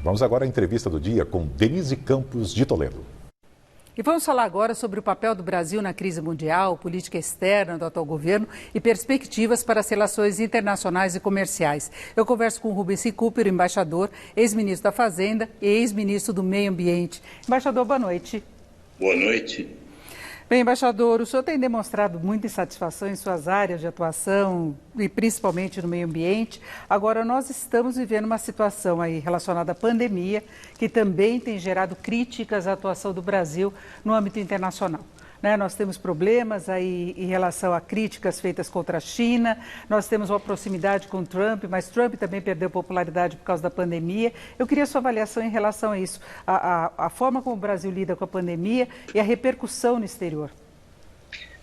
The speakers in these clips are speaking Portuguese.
Vamos agora à entrevista do dia com Denise Campos de Toledo. E vamos falar agora sobre o papel do Brasil na crise mundial, política externa do atual governo e perspectivas para as relações internacionais e comerciais. Eu converso com o Rubens Recupero, embaixador, ex-ministro da Fazenda e ex-ministro do Meio Ambiente. Embaixador, boa noite. Boa noite. Bem, embaixador, o senhor tem demonstrado muita insatisfação em suas áreas de atuação e principalmente no meio ambiente. Agora, nós estamos vivendo uma situação aí relacionada à pandemia que também tem gerado críticas à atuação do Brasil no âmbito internacional. Nós temos problemas aí em relação a críticas feitas contra a China, nós temos uma proximidade com Trump, mas Trump também perdeu popularidade por causa da pandemia. Eu queria sua avaliação em relação a isso, a forma como o Brasil lida com a pandemia e a repercussão no exterior.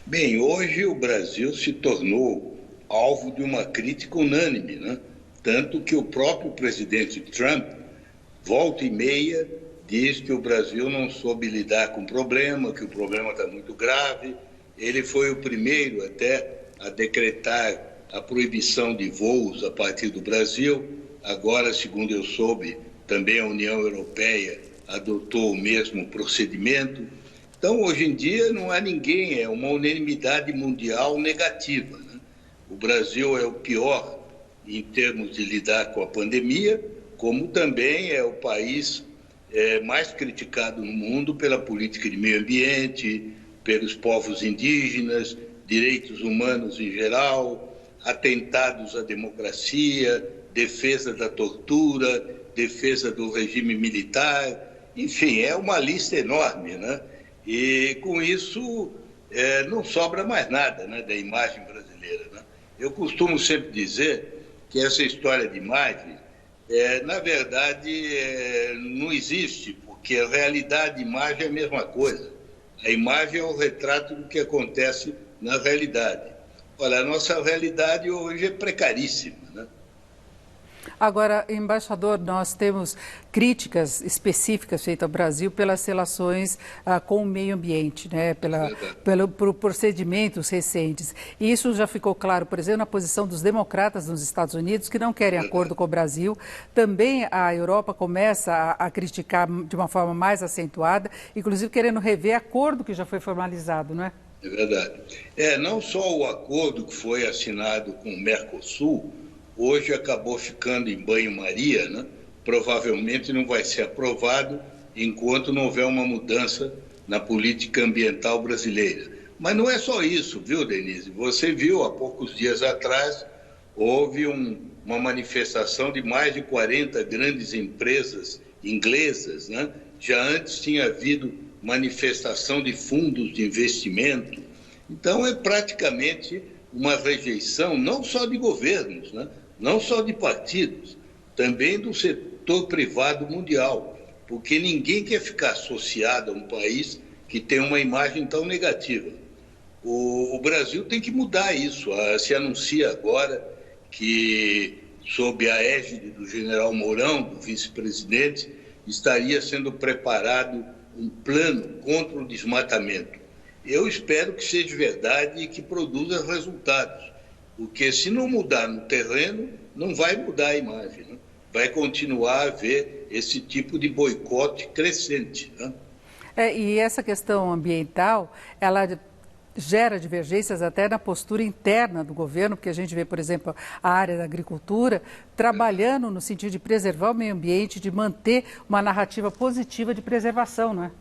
Bem, hoje o Brasil se tornou alvo de uma crítica unânime, né? Tanto que o próprio presidente Trump, volta e meia, diz que o Brasil não soube lidar com o problema, que o problema está muito grave. Ele foi o primeiro até a decretar a proibição de voos a partir do Brasil. Agora, segundo eu soube, também a União Europeia adotou o mesmo procedimento. Então, hoje em dia, não há ninguém, é uma unanimidade mundial negativa, né? O Brasil é o pior em termos de lidar com a pandemia, como também é o país mais criticado no mundo pela política de meio ambiente, pelos povos indígenas, direitos humanos em geral, atentados à democracia, defesa da tortura, defesa do regime militar, enfim, é uma lista enorme, né? E com isso não sobra mais nada, né, da imagem brasileira, né? Eu costumo sempre dizer que essa história de imagem na verdade, não existe, porque a realidade e a imagem é a mesma coisa. A imagem é o retrato do que acontece na realidade. Olha, a nossa realidade hoje é precaríssima, né? Agora, embaixador, nós temos críticas específicas feitas ao Brasil pelas relações com o meio ambiente, né? Por procedimentos recentes. E isso já ficou claro, por exemplo, na posição dos democratas nos Estados Unidos, que não querem acordo com o Brasil. Também a Europa começa a criticar de uma forma mais acentuada, inclusive querendo rever acordo que já foi formalizado, não é? É verdade. Não só o acordo que foi assinado com o Mercosul, hoje acabou ficando em banho-maria, né? Provavelmente não vai ser aprovado enquanto não houver uma mudança na política ambiental brasileira. Mas não é só isso, viu, Denise? Você viu, há poucos dias atrás, houve uma manifestação de mais de 40 grandes empresas inglesas, né? Já antes tinha havido manifestação de fundos de investimento. Então, é praticamente uma rejeição não só de governos, né? Não só de partidos, também do setor privado mundial, porque ninguém quer ficar associado a um país que tem uma imagem tão negativa. O Brasil tem que mudar isso. Se anuncia agora que, sob a égide do general Mourão, do vice-presidente, estaria sendo preparado um plano contra o desmatamento. Eu espero que seja verdade e que produza resultados. Porque se não mudar no terreno, não vai mudar a imagem, né? Vai continuar a haver esse tipo de boicote crescente, né? E essa questão ambiental, ela gera divergências até na postura interna do governo, porque a gente vê, por exemplo, a área da agricultura trabalhando no sentido de preservar o meio ambiente, de manter uma narrativa positiva de preservação, não é?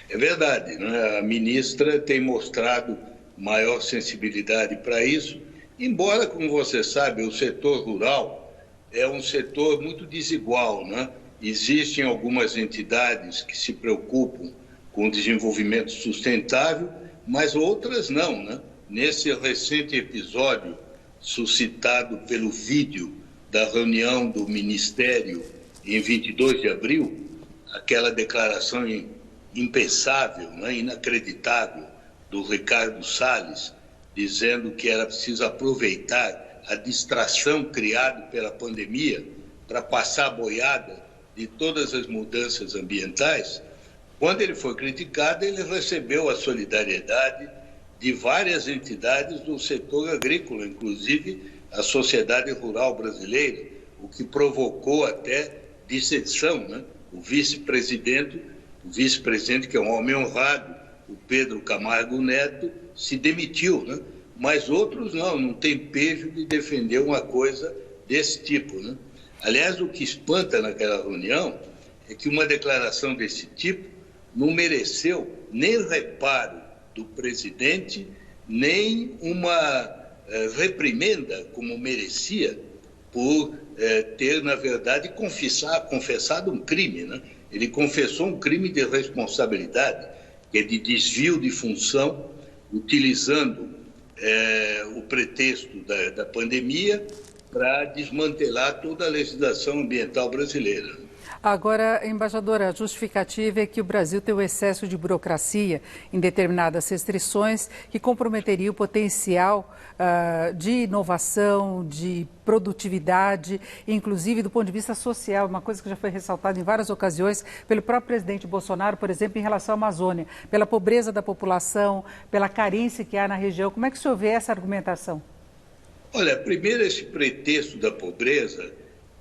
É verdade, né? A ministra tem mostrado maior sensibilidade para isso. Embora, como você sabe, o setor rural é um setor muito desigual, né? Existem algumas entidades que se preocupam com o desenvolvimento sustentável, mas outras não, né? Nesse recente episódio suscitado pelo vídeo da reunião do Ministério em 22 de abril, aquela declaração impensável, né? Inacreditável, do Ricardo Salles, dizendo que era preciso aproveitar a distração criada pela pandemia para passar a boiada de todas as mudanças ambientais. Quando ele foi criticado, ele recebeu a solidariedade de várias entidades do setor agrícola, inclusive a Sociedade Rural Brasileira, o que provocou até dissensão, né? O vice-presidente, que é um homem honrado, o Pedro Camargo Neto, se demitiu, né? Mas outros não tem pejo de defender uma coisa desse tipo, né? Aliás, o que espanta naquela reunião é que uma declaração desse tipo não mereceu nem reparo do presidente, nem uma reprimenda como merecia por ter, na verdade, confessado um crime, né? Ele confessou um crime de responsabilidade, que é de desvio de função, utilizando o pretexto da pandemia para desmantelar toda a legislação ambiental brasileira. Agora, embaixadora, a justificativa é que o Brasil tem um excesso de burocracia em determinadas restrições que comprometeria o potencial de inovação, de produtividade, inclusive do ponto de vista social, uma coisa que já foi ressaltada em várias ocasiões pelo próprio presidente Bolsonaro, por exemplo, em relação à Amazônia, pela pobreza da população, pela carência que há na região. Como é que o senhor vê essa argumentação? Olha, primeiro esse pretexto da pobreza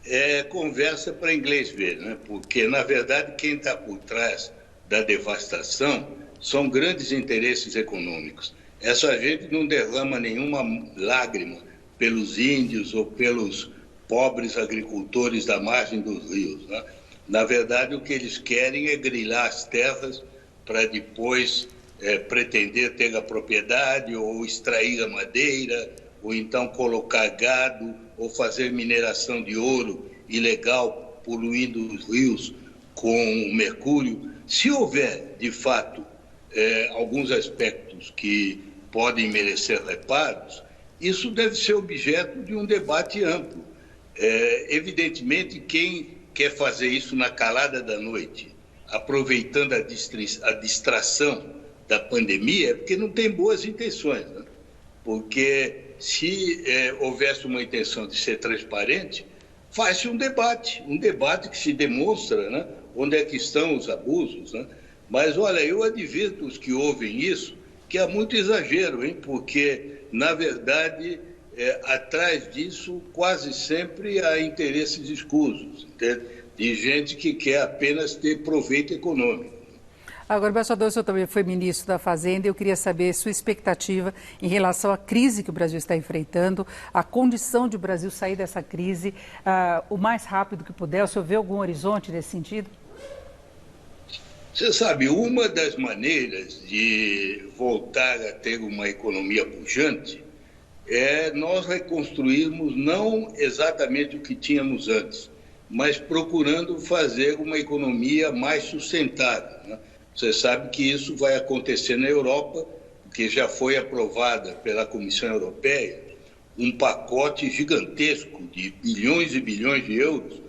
é conversa para inglês ver, né? Porque, na verdade, quem está por trás da devastação são grandes interesses econômicos. Essa gente não derrama nenhuma lágrima pelos índios ou pelos pobres agricultores da margem dos rios, né? Na verdade, o que eles querem é grilar as terras para depois pretender ter a propriedade ou extrair a madeira, ou então colocar gado, ou fazer mineração de ouro ilegal, poluindo os rios com mercúrio. Se houver, de fato, alguns aspectos que podem merecer reparos, isso deve ser objeto de um debate amplo. Evidentemente, quem quer fazer isso na calada da noite, aproveitando a distração da pandemia, é porque não tem boas intenções, né? Porque se houvesse uma intenção de ser transparente, faz-se um debate que se demonstra, né, onde é que estão os abusos, né? Mas, olha, eu advirto os que ouvem isso que há muito exagero, hein? Porque, na verdade, atrás disso quase sempre há interesses escusos, entende? De gente que quer apenas ter proveito econômico. Agora, embaixador, o senhor também foi ministro da Fazenda e eu queria saber sua expectativa em relação à crise que o Brasil está enfrentando, a condição de o Brasil sair dessa crise o mais rápido que puder. O senhor vê algum horizonte nesse sentido? Você sabe, uma das maneiras de voltar a ter uma economia pujante é nós reconstruirmos não exatamente o que tínhamos antes, mas procurando fazer uma economia mais sustentável, né? Você sabe que isso vai acontecer na Europa, porque já foi aprovada pela Comissão Europeia um pacote gigantesco de bilhões e bilhões de euros.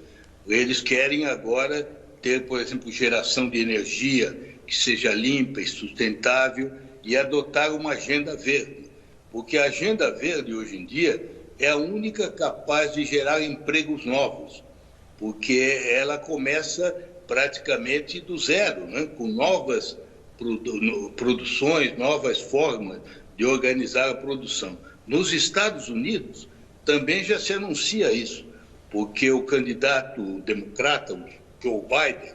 Eles querem agora ter, por exemplo, geração de energia que seja limpa e sustentável e adotar uma agenda verde. Porque a agenda verde, hoje em dia, é a única capaz de gerar empregos novos, porque ela começa praticamente do zero, né? Com novas produções, novas formas de organizar a produção. Nos Estados Unidos também já se anuncia isso, porque o candidato democrata, o Joe Biden,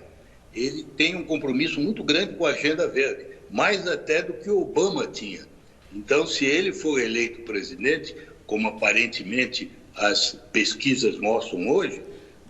ele tem um compromisso muito grande com a agenda verde, mais até do que o Obama tinha. Então, se ele for eleito presidente, como aparentemente as pesquisas mostram hoje,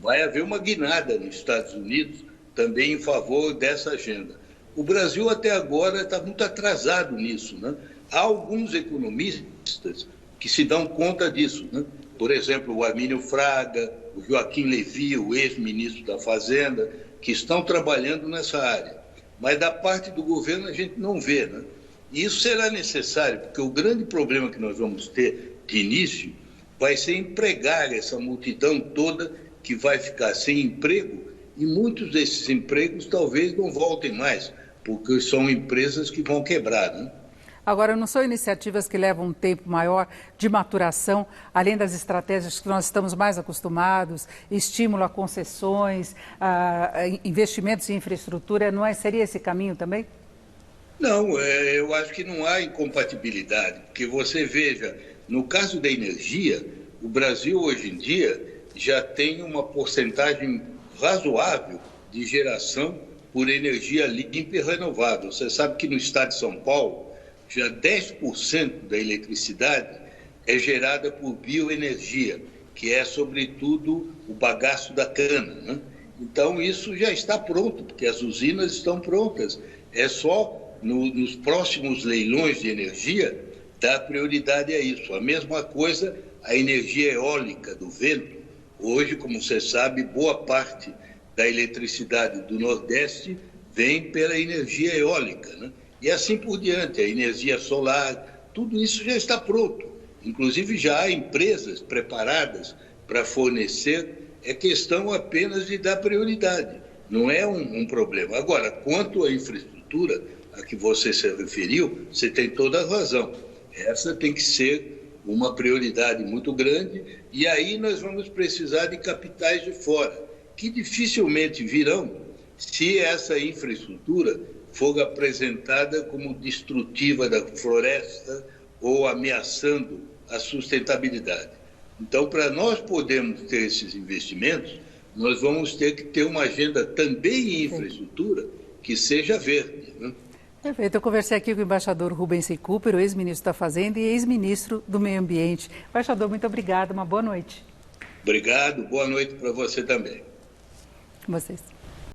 vai haver uma guinada nos Estados Unidos também em favor dessa agenda. O Brasil até agora está muito atrasado nisso, né? Há alguns economistas que se dão conta disso, né? Por exemplo, o Armínio Fraga, o Joaquim Levy, o ex-ministro da Fazenda, que estão trabalhando nessa área. Mas da parte do governo a gente não vê, né? E isso será necessário, porque o grande problema que nós vamos ter de início vai ser empregar essa multidão toda que vai ficar sem emprego, e muitos desses empregos talvez não voltem mais, porque são empresas que vão quebrar, né? Agora, não são iniciativas que levam um tempo maior de maturação, além das estratégias que nós estamos mais acostumados, estímulo a concessões, a investimentos em infraestrutura, seria esse caminho também? Não, eu acho que não há incompatibilidade, porque você veja, no caso da energia, o Brasil hoje em dia já tem uma porcentagem razoável de geração por energia limpa e renovável. Você sabe que no estado de São Paulo, já 10% da eletricidade é gerada por bioenergia, que é, sobretudo, o bagaço da cana, né? Então, isso já está pronto, porque as usinas estão prontas. É só, nos próximos leilões de energia, dar prioridade a isso. A mesma coisa, a energia eólica do vento. Hoje, como você sabe, boa parte da eletricidade do Nordeste vem pela energia eólica, né? E assim por diante, a energia solar, tudo isso já está pronto. Inclusive, já há empresas preparadas para fornecer. É questão apenas de dar prioridade, não é um problema. Agora, quanto à infraestrutura a que você se referiu, você tem toda a razão. Essa tem que ser uma prioridade muito grande, e aí nós vamos precisar de capitais de fora, que dificilmente virão se essa infraestrutura for apresentada como destrutiva da floresta ou ameaçando a sustentabilidade. Então, para nós podermos ter esses investimentos, nós vamos ter que ter uma agenda também em infraestrutura que seja verde, né? Perfeito. Eu conversei aqui com o embaixador Rubens C. Cooper, o ex-ministro da Fazenda e ex-ministro do Meio Ambiente. Embaixador, muito obrigado. Uma boa noite. Obrigado. Boa noite para você também. Vocês.